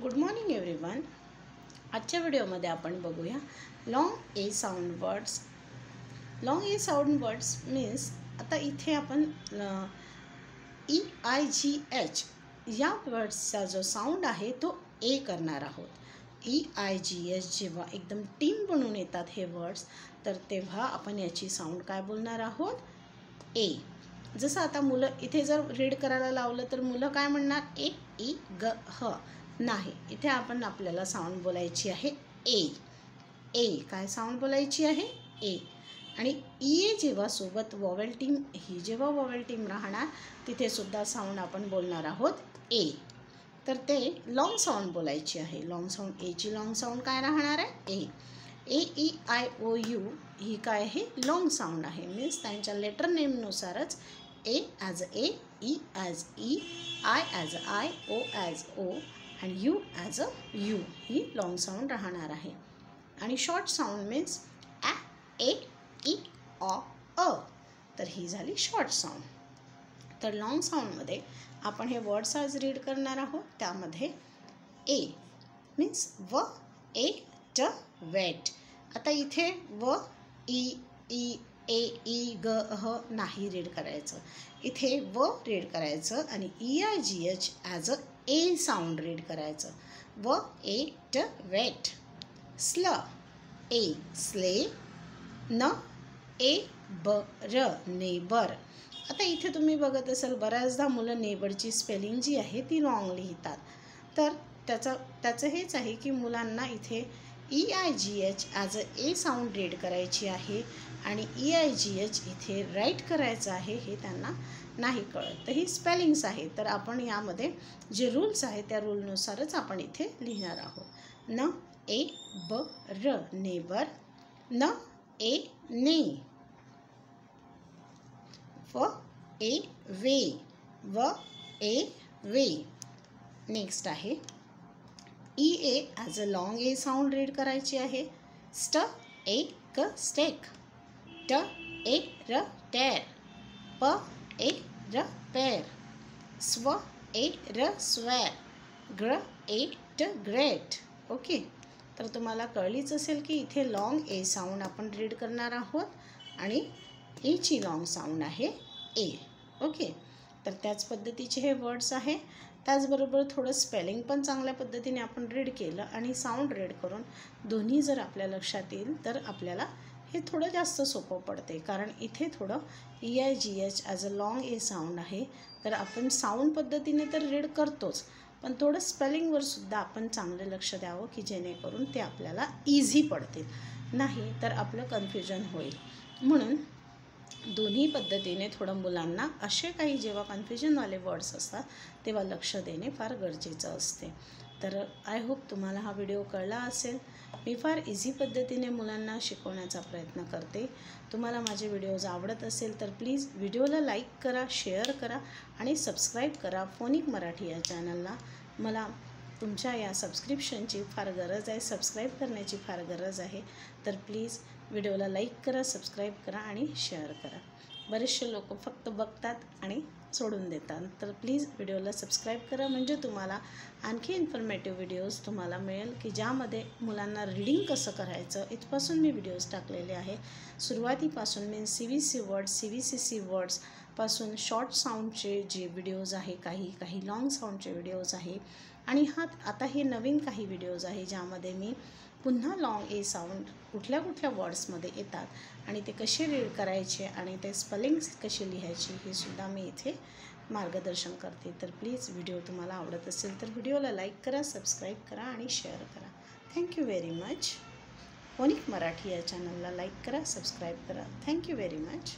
Good morning everyone. आजच्या व्हिडिओमध्ये आपण बघूया लॉन्ग ए साऊंड वर्ड्स। लॉन्ग ए साऊंड वर्ड्स मीन्स आता इथे आपण EIGH या वर्ड्सचा जो साऊंड आहे तो ए करणार आहोत। EIGH जेव्हा एकदम टीम बनून येतात हे वर्ड्स तर तेव्हा आपण याची साऊंड काय बोलणार आहोत, ए। जसं आता मुलं इथे जर रीड करायला लावलं तर मुलं काय म्हणणार, ए ई ग ह नाही, इथे आपण आपल्याला साऊंड बोलायची आहे ए। ए काय साऊंड बोलायची आहे, ए। आणि ई जेव्हा सोबत वॉवेल टीम ही जेव्हा वॉवेल टीम राहणार तिथे सुद्धा साऊंड आपण बोलणार आहोत ए। तर ते लॉंग साऊंड बोलायची आहे। लॉंग साऊंड एची लॉंग साऊंड काय राहणार आहे, ए। AEIOU ही काय आहे, लॉंग साऊंड आहे। मीन्स त्यांच्या लेटर नेमनुसारच A as A, E as E, I as I, O as O आणि यू ॲज अ यू ही लॉंग साऊंड राहणार आहे। आणि शॉर्ट साऊंड मीन्स ॲ ए ई ऑ अ, तर ही झाली शॉर्ट साऊंड। तर लॉंग साऊंडमध्ये आपण हे वर्ड्स आज रीड करणार आहोत। त्यामध्ये ए मीन्स व ए ट वेट। आता इथे व ई ई ए ई ग ह नाही रीड करायचं, इथे व रीड करायचं आणि EIGH as a A sound read करायचं। व ए ट वेट। स्ल ए स्ले, न ए ब र नेबर। आता इथे तुम्ही बघत असाल बऱ्याचदा मुलं नेबरची स्पेलिंग जी आहे ती रॉंग लिहितात। तर त्याचं हेच आहे की मुलांना इथे EIGH as a A sound read करायची आहे आणि EIGH इथे राईट करायचं आहे हे त्यांना नाही कळत। तर ही स्पेलिंग्स आहे, तर आपण यामध्ये जे रूल्स आहेत त्या रूलनुसारच आपण इथे लिहिणार आहोत। न ए ब र नेबर, न ए ने, व ए वे, व ए वे। नेक्स्ट आहे E A as a long A sound read करायची आहे। स्ट ए क स्टेक, ट ए र टेर, प ए र पेर, स्व ए र स्वेर, ग्र ए ट ग्रेट। ओके, तर तुम्हाला कळलीच असेल की इथे लॉंग ए साऊंड आपण रीड करणार आहोत आणि एची लॉंग साऊंड आहे ए। ओके, तर त्याच पद्धतीचे हे वर्ड्स आहे। त्याचबरोबर थोडं स्पेलिंग पण चांगल्या पद्धतीने आपण रीड केलं आणि साऊंड रीड करून दोन्ही जर आपल्या लक्षात येईल तर आपल्याला हे थोडं जास्त सोपं पडते, कारण इथे थोडं EIGH as a long A sound आहे। तर आपण साऊंड पद्धतीने तर रीड करतोच, पण थोडं स्पेलिंगवर सुद्धा आपण चांगलं लक्ष द्यावं की जेणेकरून ते आपल्याला इझी पडतील, नाही तर आपलं कन्फ्युजन होईल। म्हणून दोन्ही पद्धतीने थोडं मुलांना असे काही जेव्हा कन्फ्युजनवाले वर्ड्स असतात तेव्हा लक्ष देणे फार गरजेचं असते। तर आय होप तुम्हाला हा व्हिडिओ कळला असेल। मी फार इझी पद्धतीने मुलांना शिकवण्याचा प्रयत्न करते। तुम्हाला माझे व्हिडिओज आवडत असेल तर प्लीज व्हिडिओला लाईक करा, शेअर करा आणि सबस्क्राईब करा फोनिक मराठी या चॅनलला। मला तुमच्या या सबस्क्रिप्शनची फार गरज आहे, सबस्क्राईब करण्याची फार गरज आहे। तर प्लीज व्हिडिओला लाईक करा, सबस्क्राईब करा आणि शेअर करा। बरेचसे लोक फक्त बघतात आणि सोडून देतात, तर प्लीज व्हिडिओला सबस्क्राईब करा, म्हणजे तुम्हाला आणखी इन्फॉर्मेटिव्ह व्हिडिओज तुम्हाला मिळेल की ज्यामध्ये मुलांना रीडिंग कसं करायचं इथपासून मी व्हिडिओज टाकलेले आहे। सुरुवातीपासून मीन्स CVC वर्ड्स, CVCC वर्ड्सपासून शॉर्ट साऊंडचे जे व्हिडिओज आहे, काही लॉंग साऊंडचे व्हिडिओज आहे आणि आता हे नवीन काही व्हिडिओज आहे ज्यामध्ये मी पुन्हा लॉंग ए साऊंड कुठल्या वर्ड्समध्ये येतात आणि ते कसे रीड करायचे आणि ते स्पेलिंग्स कशी लिहायची हे सुद्धा मी इथे मार्गदर्शन करते। तर प्लीज व्हिडिओ तुम्हाला आवडत असेल तर व्हिडिओला लाईक करा, सबस्क्राईब करा आणि शेअर करा। Thank you very much. Phonic Marathi या चॅनलला लाईक करा, सबस्क्राईब करा। Thank you very much.